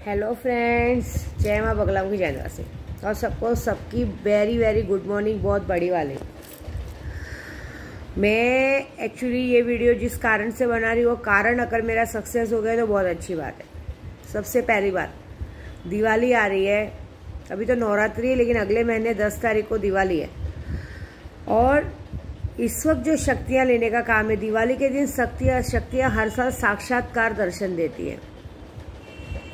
Hello friends, जय माँ बगलाम की जय से और सबको सबकी वेरी वेरी गुड मॉर्निंग। बहुत बड़ी वाली मैं एक्चुअली ये वीडियो जिस कारण से बना रही हूँ, वो कारण अगर मेरा सक्सेस हो गया तो बहुत अच्छी बात है। सबसे पहली बात, दिवाली आ रही है। अभी तो नवरात्रि है, लेकिन अगले महीने 10 तारीख को दिवाली है। और इस वक्त जो शक्तियाँ लेने का काम है, दिवाली के दिन शक्तियाँ हर साल साक्षात्कार दर्शन देती है।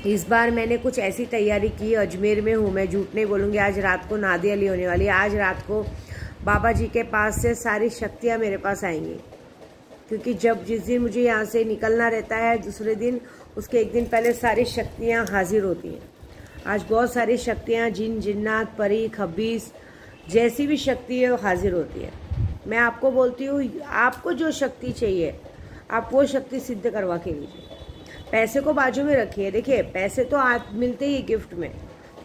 इस बार मैंने कुछ ऐसी तैयारी की। अजमेर में हूँ, मैं झूठ नहीं बोलूँगी। आज रात को नादी अली होने वाली है। आज रात को बाबा जी के पास से सारी शक्तियाँ मेरे पास आएंगी, क्योंकि जिस दिन मुझे यहाँ से निकलना रहता है, दूसरे दिन उसके एक दिन पहले सारी शक्तियाँ हाजिर होती हैं। आज बहुत सारी शक्तियाँ, जिन जिन्नात, परी, खब्बीस, जैसी भी शक्ति है वो हाजिर होती है। मैं आपको बोलती हूँ, आपको जो शक्ति चाहिए आप वो शक्ति सिद्ध करवा के लीजिए। पैसे को बाजू में रखिए। देखिए, पैसे तो मिलते ही गिफ्ट में,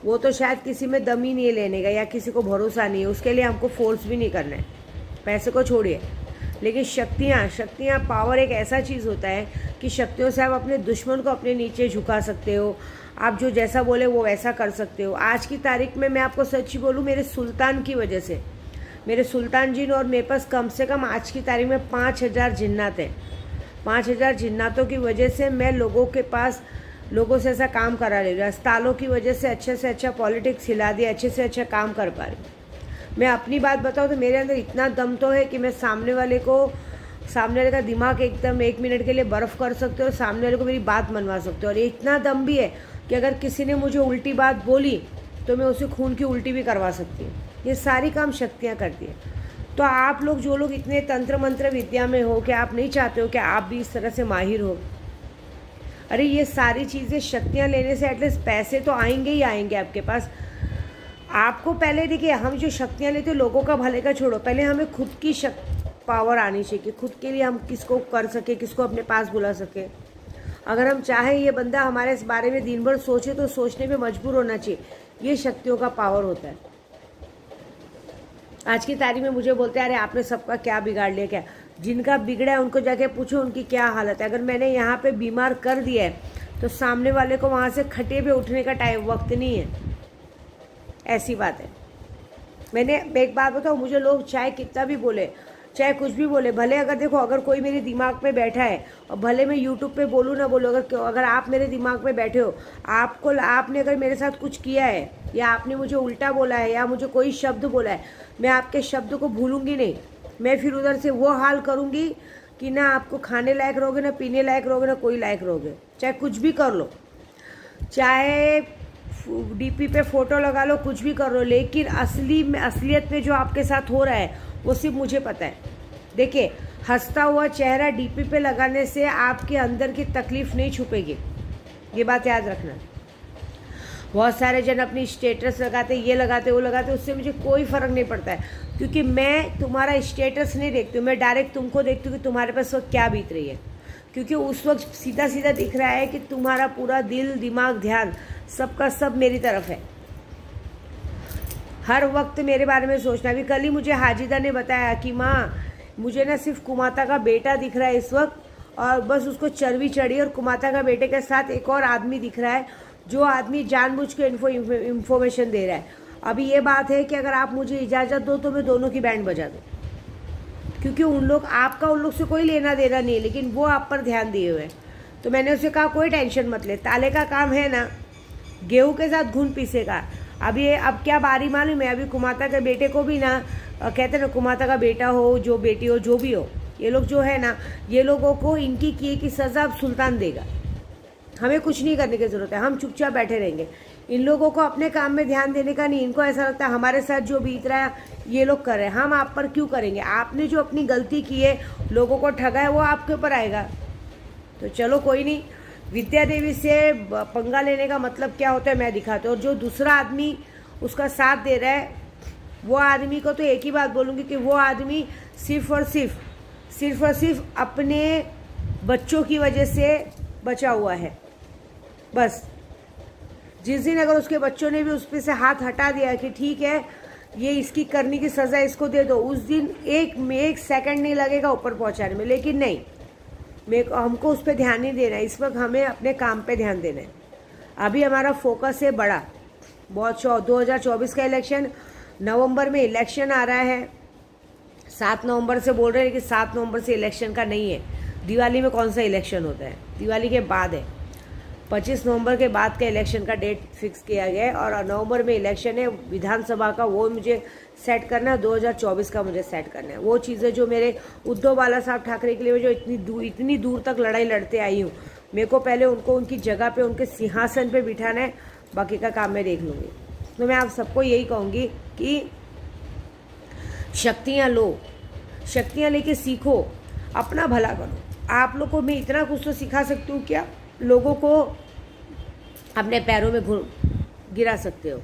वो तो शायद किसी में दम ही नहीं है लेने का, या किसी को भरोसा नहीं है, उसके लिए हमको फोर्स भी नहीं करना है। पैसे को छोड़िए, लेकिन शक्तियाँ पावर एक ऐसा चीज़ होता है कि शक्तियों से आप अपने दुश्मन को अपने नीचे झुका सकते हो। आप जो जैसा बोले वो वैसा कर सकते हो। आज की तारीख में मैं आपको सच बोलूँ, मेरे सुल्तान की वजह से, मेरे सुल्तान जिन और मेरे पास कम से कम आज की तारीख में 5000 जिन्नात हैं। 5000 जिन्नातों की वजह से मैं लोगों से ऐसा काम करा ले रही हूँ। अस्पतालों की वजह से अच्छा पॉलिटिक्स हिला दिया, अच्छे से अच्छा काम कर पा रही हूँ। मैं अपनी बात बताऊँ तो मेरे अंदर इतना दम तो है कि मैं सामने वाले का दिमाग एकदम 1 मिनट के लिए बर्फ़ कर सकते हो, सामने वाले को मेरी बात मनवा सकते हो। और इतना दम भी है कि अगर किसी ने मुझे उल्टी बात बोली तो मैं उसे खून की उल्टी भी करवा सकती हूँ। ये सारी काम शक्तियाँ करती है। तो आप लोग, जो लोग इतने तंत्र मंत्र विद्या में हो, कि आप नहीं चाहते हो कि आप भी इस तरह से माहिर हो। अरे ये सारी चीज़ें, शक्तियाँ लेने से एटलीस्ट पैसे तो आएंगे ही आएंगे आपके पास। आपको पहले देखिए, हम जो शक्तियाँ लेते हैं लोगों का भले का छोड़ो, पहले हमें खुद की पावर आनी चाहिए कि खुद के लिए हम किसको कर सके, किसको अपने पास बुला सके। अगर हम चाहें ये बंदा हमारे इस बारे में दिन भर सोचे तो सोचने पर मजबूर होना चाहिए। ये शक्तियों का पावर होता है। आज की तारीख में मुझे बोलते हैं, अरे आपने सबका क्या बिगाड़ लिया। क्या जिनका बिगड़ा है उनको जाके पूछो उनकी क्या हालत है। अगर मैंने यहाँ पे बीमार कर दिया है तो सामने वाले को वहाँ से खटे पे उठने का वक्त नहीं है। ऐसी बात है। मैंने एक बात बताऊँ, मुझे लोग चाहे कितना भी बोले, चाहे कुछ भी बोले, भले अगर देखो, अगर कोई मेरे दिमाग में बैठा है और भले मैं यूट्यूब पे बोलूँ ना बोलूँ, अगर आप मेरे दिमाग में बैठे हो, आपने अगर मेरे साथ कुछ किया है, या आपने मुझे उल्टा बोला है, या मुझे कोई शब्द बोला है, मैं आपके शब्द को भूलूंगी नहीं। मैं फिर उधर से वो हाल करूँगी कि ना आपको खाने लायक रहोगे, ना पीने लायक रहोगे, ना कोई लायक रहोगे। चाहे कुछ भी कर लो, चाहे डीपी पे फोटो लगा लो, कुछ भी कर लो, लेकिन असलियत में जो आपके साथ हो रहा है वो सिर्फ मुझे पता है। देखिए, हंसता हुआ चेहरा डीपी पे लगाने से आपके अंदर की तकलीफ नहीं छुपेगी, ये बात याद रखना। बहुत सारे जन अपनी स्टेटस लगाते, ये लगाते, वो लगाते, उससे मुझे कोई फ़र्क नहीं पड़ता है, क्योंकि मैं तुम्हारा स्टेटस नहीं देखती हूँ। मैं डायरेक्ट तुमको देखती हूँ कि तुम्हारे पास वक्त क्या बीत रही है, क्योंकि उस वक्त सीधा सीधा दिख रहा है कि तुम्हारा पूरा दिल, दिमाग, ध्यान सबका सब मेरी तरफ है। हर वक्त मेरे बारे में सोचना। अभी कल ही मुझे हाजिदा ने बताया कि माँ, मुझे ना सिर्फ कुमाता का बेटा दिख रहा है इस वक्त, और बस उसको चर्बी चढ़ी, और कुमाता का बेटे के साथ एक और आदमी दिख रहा है, जो आदमी जानबूझ के इन्फॉर्मेशन दे रहा है। अभी ये बात है कि अगर आप मुझे इजाज़त दो तो मैं दोनों की बैंड बजा दूँ, क्योंकि उन लोग से कोई लेना देना नहीं है, लेकिन वो आप पर ध्यान दिए हुए हैं। तो मैंने उसे कहा, कोई टेंशन मत ले, ताले का काम है ना, गेहूँ के साथ घुन पीसेगा। अब क्या बारी मालूम है, अभी कुमाता के बेटे को भी ना, कहते ना, कुमाता का बेटा हो, जो बेटी हो, जो भी हो, ये लोग जो है ना, ये लोगों को इनकी किए की सज़ा अब सुल्तान देगा। हमें कुछ नहीं करने की ज़रूरत है, हम चुपचाप बैठे रहेंगे। इन लोगों को अपने काम में ध्यान देने का नहीं। इनको ऐसा लगता है हमारे साथ जो बीत रहा है ये लोग कर रहे हैं, हम आप पर क्यों करेंगे। आपने जो अपनी गलती की है, लोगों को ठगा है, वो आपके ऊपर आएगा। तो चलो कोई नहीं, विद्या देवी से पंगा लेने का मतलब क्या होता है मैं दिखाती हूँ। और जो दूसरा आदमी उसका साथ दे रहा है, वो आदमी को तो एक ही बात बोलूँगी कि वो आदमी सिर्फ और सिर्फ अपने बच्चों की वजह से बचा हुआ है। बस जिस दिन अगर उसके बच्चों ने भी उस पर से हाथ हटा दिया कि ठीक है, ये इसकी करने की सज़ा इसको दे दो, उस दिन एक सेकंड नहीं लगेगा ऊपर पहुंचाने में। लेकिन नहीं, हमको उस पर ध्यान नहीं देना है। इस वक्त हमें अपने काम पे ध्यान देना है। अभी हमारा फोकस है बड़ा बहुत। 2024 का इलेक्शन, नवंबर में इलेक्शन आ रहा है। 7 नवंबर से बोल रहे हैं, लेकिन 7 नवंबर से इलेक्शन का नहीं है। दिवाली में कौन सा इलेक्शन होता है? दिवाली के बाद है। 25 नवंबर के बाद का इलेक्शन का डेट फिक्स किया गया है और नवंबर में इलेक्शन है विधानसभा का, वो मुझे सेट करना है। 2024 का मुझे सेट करना है। वो चीज़ें जो मेरे उद्धव बाला साहब ठाकरे के लिए मैं जो इतनी दूर तक लड़ाई लड़ते आई हूँ, मेरे को पहले उनको उनकी जगह पे, उनके सिंहासन पे बिठाना है, बाकी का काम मैं देख लूँगी। तो मैं आप सबको यही कहूँगी कि शक्तियाँ लो, शक्तियाँ लेके सीखो, अपना भला करो। आप लोग को मैं इतना कुछ तो सिखा सकती हूँ, क्या लोगों को अपने पैरों में गिरा सकते हो।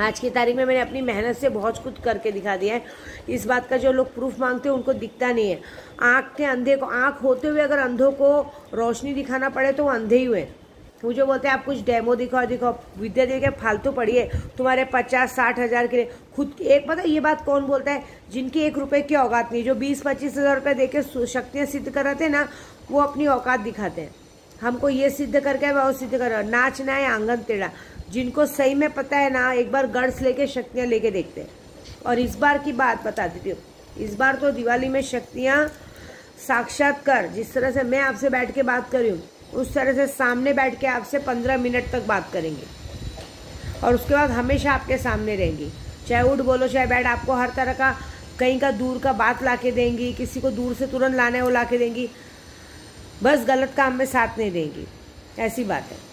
आज की तारीख में मैंने अपनी मेहनत से बहुत कुछ करके दिखा दिया है। इस बात का जो लोग प्रूफ मांगते हैं उनको दिखता नहीं है। आँख के अंधे को, आँख होते हुए अगर अंधों को रोशनी दिखाना पड़े तो वो अंधे ही हुए। मुझे बोलते हैं आप कुछ डेमो दिखाओ। विद्या देवी के फालतू पढ़िए, तुम्हारे 50-60 हज़ार के लिए खुद एक पता ये बात कौन बोलता है? जिनकी 1 रुपए की औकात नहीं, जो 20-25 हज़ार रुपये देके शक्तियाँ सिद्ध कराते हैं ना, वो अपनी औकात दिखाते हैं। हमको ये सिद्ध करके वो सिद्ध कर, नाचना है आंगन टेढ़ा। जिनको सही में पता है ना, एक बार गर्ल्स लेके शक्तियाँ लेके देखते हैं। और इस बार की बात बता देती हूँ, इस बार तो दिवाली में शक्तियाँ साक्षात्कार, जिस तरह से मैं आपसे बैठ के बात कर रही हूँ, उस तरह से सामने बैठ के आपसे 15 मिनट तक बात करेंगे और उसके बाद हमेशा आपके सामने रहेंगी। चाहे उठ बोलो चाहे बैठ, आपको हर तरह का कहीं का दूर का बात ला के देंगी। किसी को दूर से तुरंत लाना है वो ला के देंगी, बस गलत काम में साथ नहीं देंगी। ऐसी बात है।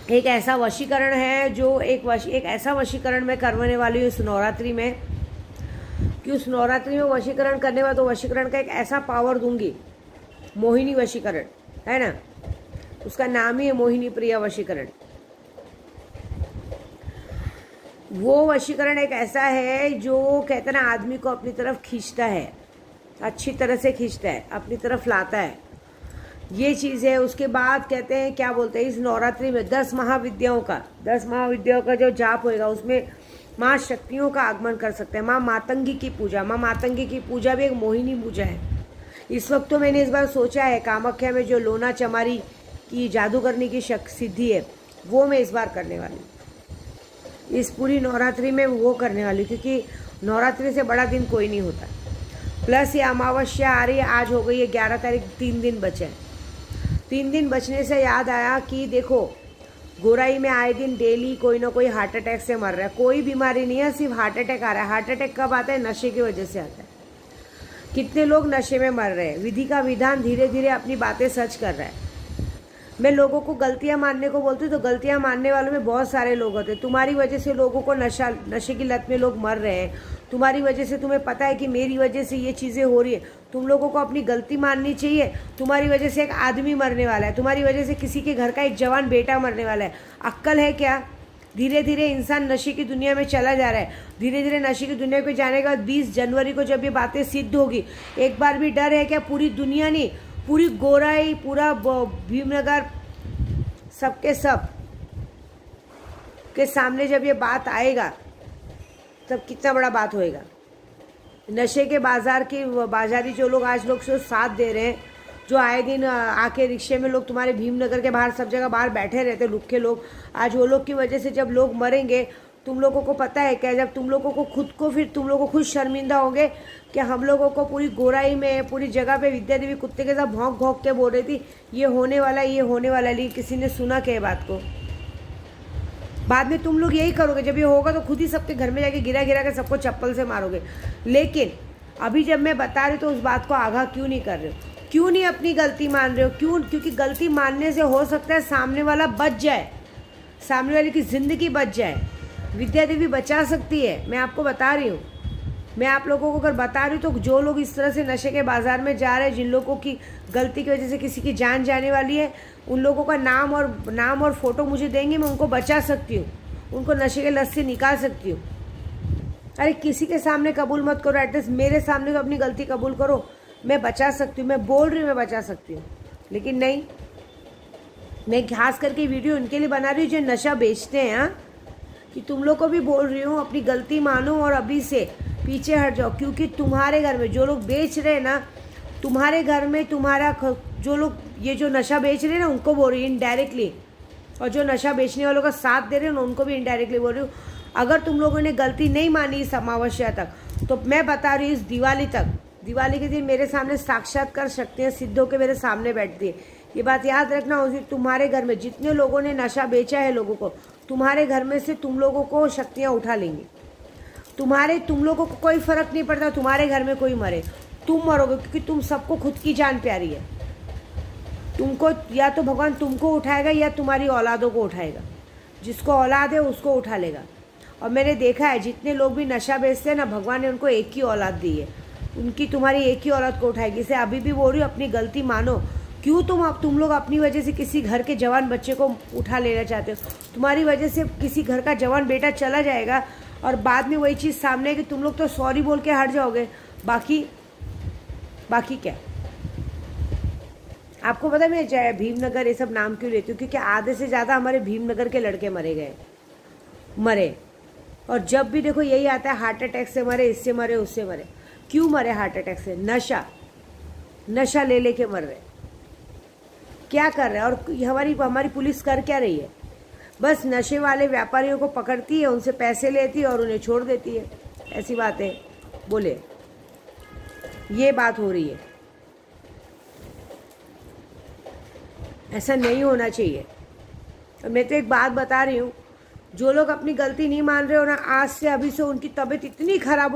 एक ऐसा वशीकरण है जो एक ऐसा वशीकरण मैं करवाने वाली हूँ इस नवरात्रि में, कि उस नवरात्रि में वशीकरण करने वाला, तो वशीकरण का एक ऐसा पावर दूंगी, मोहिनी वशीकरण है ना, उसका नाम ही है मोहिनी प्रिया वशीकरण। वो वशीकरण एक ऐसा है जो कहते हैं ना, आदमी को अपनी तरफ खींचता है, अच्छी तरह से खींचता है, अपनी तरफ लाता है, ये चीज़ है। उसके बाद कहते हैं, क्या बोलते हैं, इस नवरात्रि में 10 महाविद्याओं का जो जाप होएगा, उसमें माँ शक्तियों का आगमन कर सकते हैं। माँ मातंगी की पूजा, माँ मातंगी की पूजा भी एक मोहिनी पूजा है। इस वक्त तो मैंने इस बार सोचा है, कामाख्या में जो लोना चमारी की जादू करने की सिद्धि है, वो मैं इस बार करने वाली हूँ। इस पूरी नवरात्रि में वो करने वाली, क्योंकि नवरात्रि से बड़ा दिन कोई नहीं होता। प्लस ये अमावस्या आ रही है, आज हो गई है 11 तारीख, 3 दिन बचे हैं। 3 दिन बचने से याद आया कि देखो, गोराई में आए दिन डेली कोई ना कोई हार्ट अटैक से मर रहा है। कोई बीमारी नहीं है, सिर्फ हार्ट अटैक आ रहा है। हार्ट अटैक कब आता है? नशे की वजह से आता है। कितने लोग नशे में मर रहे हैं। विधि का विधान धीरे धीरे अपनी बातें सच कर रहा है। मैं लोगों को गलतियां मानने को बोलती हूँ, तो गलतियां मानने वालों में बहुत सारे लोग होते हैं। तुम्हारी वजह से लोगों को नशे की लत में लोग मर रहे हैं। तुम्हारी वजह से तुम्हें पता है कि मेरी वजह से ये चीज़ें हो रही है। तुम लोगों को अपनी गलती माननी चाहिए। तुम्हारी वजह से एक आदमी मरने वाला है, तुम्हारी वजह से किसी के घर का एक जवान बेटा मरने वाला है। अक्ल है क्या? धीरे धीरे इंसान नशे की दुनिया में चला जा रहा है। धीरे धीरे नशे की दुनिया पे जाने के बाद 20 जनवरी को जब ये बातें सिद्ध होगी, एक बार भी डर है क्या? पूरी दुनिया नहीं, पूरी गोराई, पूरा भीमनगर, सबके सब के सामने जब ये बात आएगा, तब कितना बड़ा बात होएगा। नशे के बाजारी जो लोग आज लोग से साथ दे रहे हैं, जो आए दिन आके रिक्शे में लोग तुम्हारे भीमनगर के बाहर, सब जगह बाहर बैठे रहते लुक्के लोग, आज वो लोग की वजह से जब लोग मरेंगे, तुम लोगों को पता है क्या? जब तुम लोगों को खुद को, फिर तुम लोगों को खुद शर्मिंदा होंगे कि हम लोगों को पूरी गोराई में, पूरी जगह पे विद्या देवी कुत्ते के साथ भौंक भौंक के बोल रही थी ये होने वाला, ये होने वाला। लेकिन किसी ने सुना क्या बात को? बाद में तुम लोग यही करोगे, जब ये होगा तो खुद ही सबके घर में जाके गिरा गिरा के सबको चप्पल से मारोगे। लेकिन अभी जब मैं बता रही तो उस बात को आगाह क्यों नहीं कर रहे हो? क्यों नहीं अपनी गलती मान रहे हो? क्यों? क्योंकि गलती मानने से हो सकता है सामने वाला बच जाए, सामने वाले की जिंदगी बच जाए। विद्या देवी बचा सकती है, मैं आपको बता रही हूँ। मैं आप लोगों को अगर बता रही हूँ, तो जो लोग इस तरह से नशे के बाजार में जा रहे हैं, जिन लोगों की गलती की वजह से किसी की जान जाने वाली है, उन लोगों का नाम और फोटो मुझे देंगे, मैं उनको बचा सकती हूँ, उनको नशे के लत से निकाल सकती हूँ। अरे किसी के सामने कबूल मत करो, एटलीस्ट मेरे सामने तो अपनी गलती कबूल करो। मैं बचा सकती हूँ, मैं बोल रही हूँ मैं बचा सकती हूँ, लेकिन नहीं। मैं खास करके वीडियो उनके लिए बना रही हूँ जो नशा बेचते हैं, हाँ, कि तुम लोग को भी बोल रही हूँ अपनी गलती मानो और अभी से पीछे हट जाओ। क्योंकि तुम्हारे घर में जो लोग बेच रहे हैं ना, तुम्हारे घर में तुम्हारा जो लोग ये जो नशा बेच रहे हैं ना, उनको बोल रही है इनडायरेक्टली और जो नशा बेचने वालों का साथ दे रहे हो ना, उनको भी इनडायरेक्टली बोल रही हूँ, अगर तुम लोगों ने गलती नहीं मानी इस अमावस्या तक, तो मैं बता रही हूँ इस दिवाली तक, दिवाली के दिन मेरे सामने साक्षात्कार शक्तियाँ सिद्ध होकर मेरे सामने बैठती है। ये बात याद रखना, उस तुम्हारे घर में जितने लोगों ने नशा बेचा है लोगों को, तुम्हारे घर में से तुम लोगों को शक्तियाँ उठा लेंगी। तुम लोगों को कोई फर्क नहीं पड़ता तुम्हारे घर में कोई मरे, तुम मरोगे, क्योंकि तुम सबको खुद की जान प्यारी है। तुमको या तो भगवान तुमको उठाएगा या तुम्हारी औलादों को उठाएगा। जिसको औलाद है उसको उठा लेगा। और मैंने देखा है जितने लोग भी नशा बेचते हैं ना, भगवान ने उनको एक ही औलाद दी है, उनकी तुम्हारी एक ही औलाद को उठाएगी। इसे अभी भी बोल रही हूँ, अपनी गलती मानो। क्यों तुम लोग अपनी वजह से किसी घर के जवान बच्चे को उठा लेना चाहते हो? तुम्हारी वजह से किसी घर का जवान बेटा चला जाएगा और बाद में वही चीज़ सामने है कि तुम लोग तो सॉरी बोल के हट जाओगे, बाकी क्या? आपको पता है मैं भीमनगर ये सब नाम क्यों लेती हूँ? क्योंकि आधे से ज़्यादा हमारे भीमनगर के लड़के मरे। और जब भी देखो यही आता है, हार्ट अटैक से मरे, इससे मरे, उससे मरे। क्यों मरे हार्ट अटैक से? नशा ले लेके मर रहे। क्या कर रहे हैं? और हमारी पुलिस कर क्या रही है? बस नशे वाले व्यापारियों को पकड़ती है, उनसे पैसे लेती है और उन्हें छोड़ देती है। ऐसी बात है, बोले ये बात हो रही है। ऐसा नहीं होना चाहिए। और मैं तो एक बात बता रही हूँ, जो लोग अपनी गलती नहीं मान रहे हो ना, आज से अभी से उनकी तबीयत इतनी खराब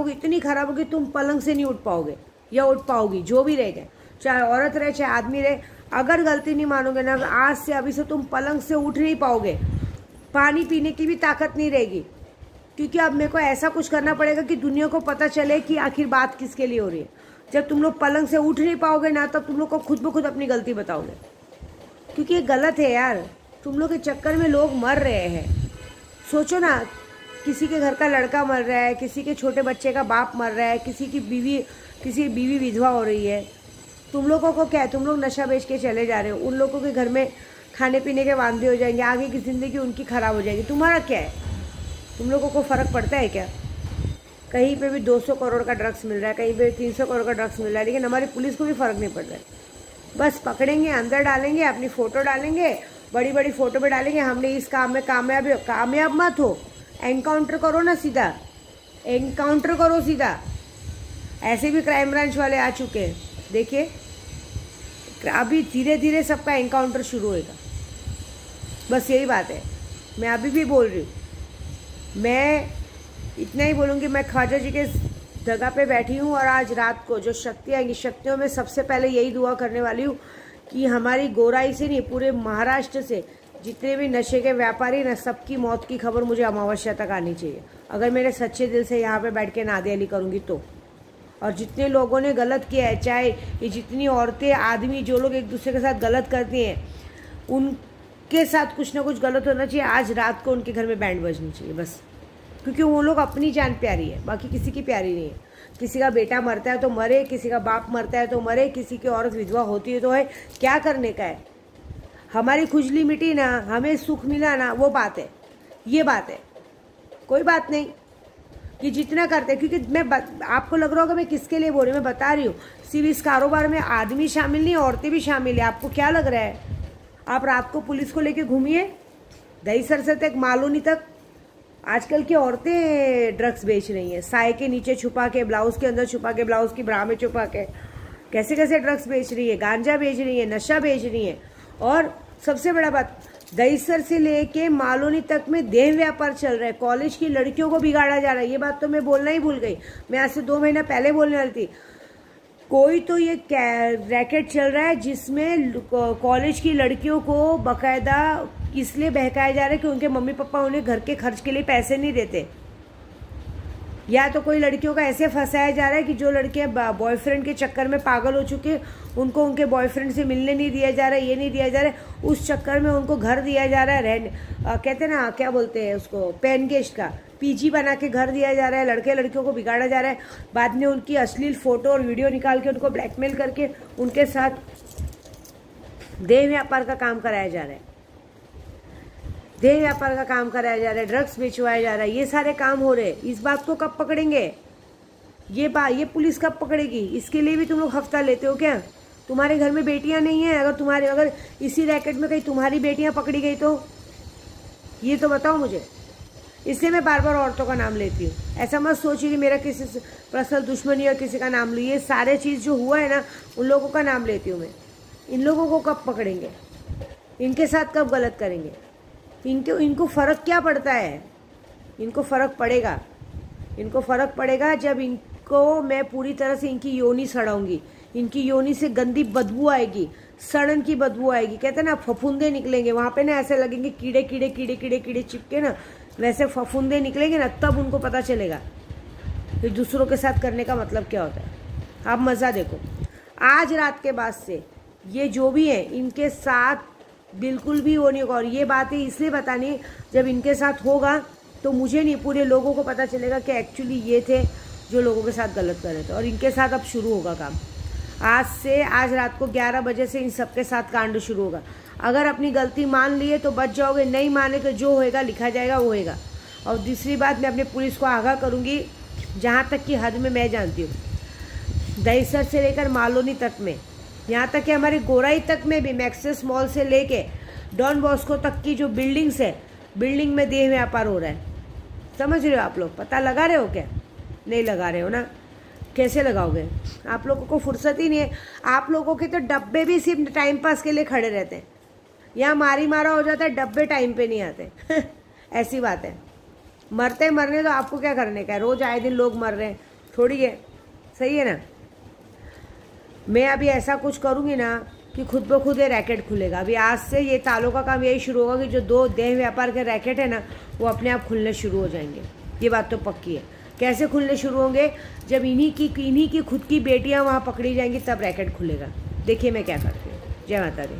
होगी तुम पलंग से नहीं उठ पाओगे या उठ पाओगी, जो भी रह गए, चाहे औरत रहे चाहे आदमी रहे। अगर गलती नहीं मानोगे ना, आज से अभी से तुम पलंग से उठ नहीं पाओगे। पानी पीने की भी ताकत नहीं रहेगी, क्योंकि अब मेरे को ऐसा कुछ करना पड़ेगा कि दुनिया को पता चले कि आखिर बात किसके लिए हो रही है। जब तुम लोग पलंग से उठ नहीं पाओगे ना, तब तुम लोग को खुद ब खुद अपनी गलती बताओगे, क्योंकि ये गलत है यार। तुम लोग के चक्कर में लोग मर रहे हैं। सोचो ना, किसी के घर का लड़का मर रहा है, किसी के छोटे बच्चे का बाप मर रहा है, किसी की बीवी विधवा हो रही है। तुम लोगों को क्या है? तुम लोग नशा बेच के चले जा रहे हो। उन लोगों के घर में खाने पीने के वांदे हो जाएंगे, आगे की ज़िंदगी उनकी ख़राब हो जाएगी। तुम्हारा क्या है? तुम लोगों को फ़र्क पड़ता है क्या? कहीं पे भी 200 करोड़ का ड्रग्स मिल रहा है, कहीं पे 300 करोड़ का ड्रग्स मिल रहा है, लेकिन हमारी पुलिस को भी फ़र्क नहीं पड़ रहा है। बस पकड़ेंगे, अंदर डालेंगे, अपनी फ़ोटो डालेंगे, बड़ी फ़ोटो पे डालेंगे, हमने इस काम में कामयाब मत हो, एनकाउंटर करो ना, सीधा एनकाउंटर करो सीधा। ऐसे भी क्राइम ब्रांच वाले आ चुके हैं, देखिए अभी धीरे धीरे सबका एनकाउंटर शुरू होएगा। बस यही बात है। मैं अभी भी बोल रही हूँ, मैं इतना ही बोलूँगी, मैं ख्वाजा जी के जगह पे बैठी हूँ और आज रात को जो शक्तियाँ आएंगी, शक्तियों में सबसे पहले यही दुआ करने वाली हूँ कि हमारी गोराई से नहीं, पूरे महाराष्ट्र से जितने भी नशे के व्यापारी ना, सबकी मौत की खबर मुझे अमावस्या तक आनी चाहिए, अगर मेरे सच्चे दिल से यहाँ पे बैठ के नादे अली करूँगी तो। और जितने लोगों ने गलत किया है, चाहे ये जितनी औरतें आदमी, जो लोग एक दूसरे के साथ गलत करती हैं, उनके साथ कुछ ना कुछ गलत होना चाहिए। आज रात को उनके घर में बैंड बजनी चाहिए बस, क्योंकि वो लोग अपनी जान प्यारी है, बाकी किसी की प्यारी नहीं है। किसी का बेटा मरता है तो मरे, किसी का बाप मरता है तो मरे, किसी की औरत विधवा होती है तो है, क्या करने का है? हमारी खुजली मिटी ना, हमें सुख मिला ना, वो बात है, ये बात है, कोई बात नहीं। कि जितना करते हैं, क्योंकि मैं आपको लग रहा होगा मैं किसके लिए बोल रही हूँ, मैं बता रही हूँ, सिर्फ इस कारोबार में आदमी शामिल नहीं, औरतें भी शामिल है। आपको क्या लग रहा है? आप रात को पुलिस को लेके घूमिए, दहीसर से तक मालूनी तक आजकल की औरतें ड्रग्स बेच रही हैं, साय के नीचे छुपा के, ब्लाउज के अंदर छुपा के, ब्लाउज की ब्रा में छुपा के, कैसे कैसे ड्रग्स बेच रही है, गांजा बेच रही है, नशा बेच रही है। और सबसे बड़ा बात, दहीसर से लेके मालूनी तक में देह व्यापार चल रहा है, कॉलेज की लड़कियों को बिगाड़ा जा रहा है। ये बात तो मैं बोलना ही भूल गई, मैं आज से 2 महीना पहले बोलने वाली थी। कोई तो ये रैकेट चल रहा है जिसमें कॉलेज की लड़कियों को बकायदा इसलिए बहकाया जा रहा है कि उनके मम्मी पापा उन्हें घर के खर्च के लिए पैसे नहीं देते, या तो कोई लड़कियों का ऐसे फंसाया जा रहा है कि जो लड़कियां बॉयफ्रेंड के चक्कर में पागल हो चुके हैं, उनको उनके बॉयफ्रेंड से मिलने नहीं दिया जा रहा है, ये नहीं दिया जा रहा है, उस चक्कर में उनको घर दिया जा रहा है, रहने कहते हैं ना, क्या बोलते हैं उसको, पेन गेस्ट का पीजी बना के घर दिया जा रहा है, लड़के लड़कियों को बिगाड़ा जा रहा है। बाद में उनकी अश्लील फोटो और वीडियो निकाल के उनको ब्लैकमेल करके उनके साथ देह व्यापार का काम कराया जा रहा है, देह व्यापार का काम कराया जा रहा है, ड्रग्स बेचवाया जा रहा है, ये सारे काम हो रहे हैं। इस बात को कब पकड़ेंगे? ये पुलिस कब पकड़ेगी? इसके लिए भी तुम लोग हफ्ता लेते हो क्या? तुम्हारे घर में बेटियां नहीं है? अगर इसी रैकेट में कहीं तुम्हारी बेटियां पकड़ी गई तो ये तो बताओ मुझे। इसलिए मैं बार बार औरतों का नाम लेती हूँ। ऐसा मत सोचिए कि मेरा किसी से पर्सनल दुश्मनी और किसी का नाम लूँ। ये सारे चीज़ जो हुआ है ना, उन लोगों का नाम लेती हूँ मैं। इन लोगों को कब पकड़ेंगे, इनके साथ कब गलत करेंगे, इनको फ़र्क क्या पड़ता है? इनको फ़र्क पड़ेगा, इनको फ़र्क पड़ेगा जब इनको मैं पूरी तरह से इनकी योनि सड़ाऊंगी। इनकी योनि से गंदी बदबू आएगी, सड़न की बदबू आएगी। कहते हैं ना फफूंदे निकलेंगे वहाँ पे ना, ऐसे लगेंगे कीड़े कीड़े कीड़े कीड़े कीड़े चिपके ना, वैसे फफूंदे निकलेंगे ना, तब उनको पता चलेगा कि दूसरों के साथ करने का मतलब क्या होता है। आप मज़ा देखो, आज रात के बाद से ये जो भी है इनके साथ बिल्कुल भी वो नहीं होगा। और ये बातें इसलिए बतानी, जब इनके साथ होगा तो मुझे नहीं, पूरे लोगों को पता चलेगा कि एक्चुअली ये थे जो लोगों के साथ गलत कर रहे थे। और इनके साथ अब शुरू होगा काम। आज रात को 11 बजे से इन सबके साथ कांड शुरू होगा। अगर अपनी गलती मान लिए तो बच जाओगे, नहीं माने तो जो होएगा लिखा जाएगा वो होएगा। और दूसरी बात, मैं अपने पुलिस को आगाह करूँगी, जहाँ तक कि हद में मैं जानती हूँ, दहीसर से लेकर मालोनी तक में, यहाँ तक कि हमारे गोराई तक में भी, मैक्सिस मॉल से लेके डॉन बॉस्को तक की जो बिल्डिंग्स है, बिल्डिंग में देह व्यापार हो रहा है। समझ रहे हो आप लोग? पता लगा रहे हो क्या? नहीं लगा रहे हो ना? कैसे लगाओगे? आप लोगों को फुर्सत ही नहीं है। आप लोगों के तो डब्बे भी सिर्फ टाइम पास के लिए खड़े रहते हैं। यहाँ मारी मारा हो जाता है, डब्बे टाइम पे नहीं आते। ऐसी बात है। मरने तो आपको क्या करने का है? रोज आए दिन लोग मर रहे हैं, थोड़ी है। सही है ना? मैं अभी ऐसा कुछ करूँगी ना कि खुद ब खुद ये रैकेट खुलेगा। अभी आज से ये तालों का काम यही शुरू होगा कि जो 2 देह व्यापार के रैकेट है ना, वो अपने आप खुलने शुरू हो जाएंगे। ये बात तो पक्की है। कैसे खुलने शुरू होंगे? जब इन्हीं की खुद की बेटियां वहाँ पकड़ी जाएंगी, तब रैकेट खुलेगा। देखिए मैं क्या करती हूँ। जय माता दी।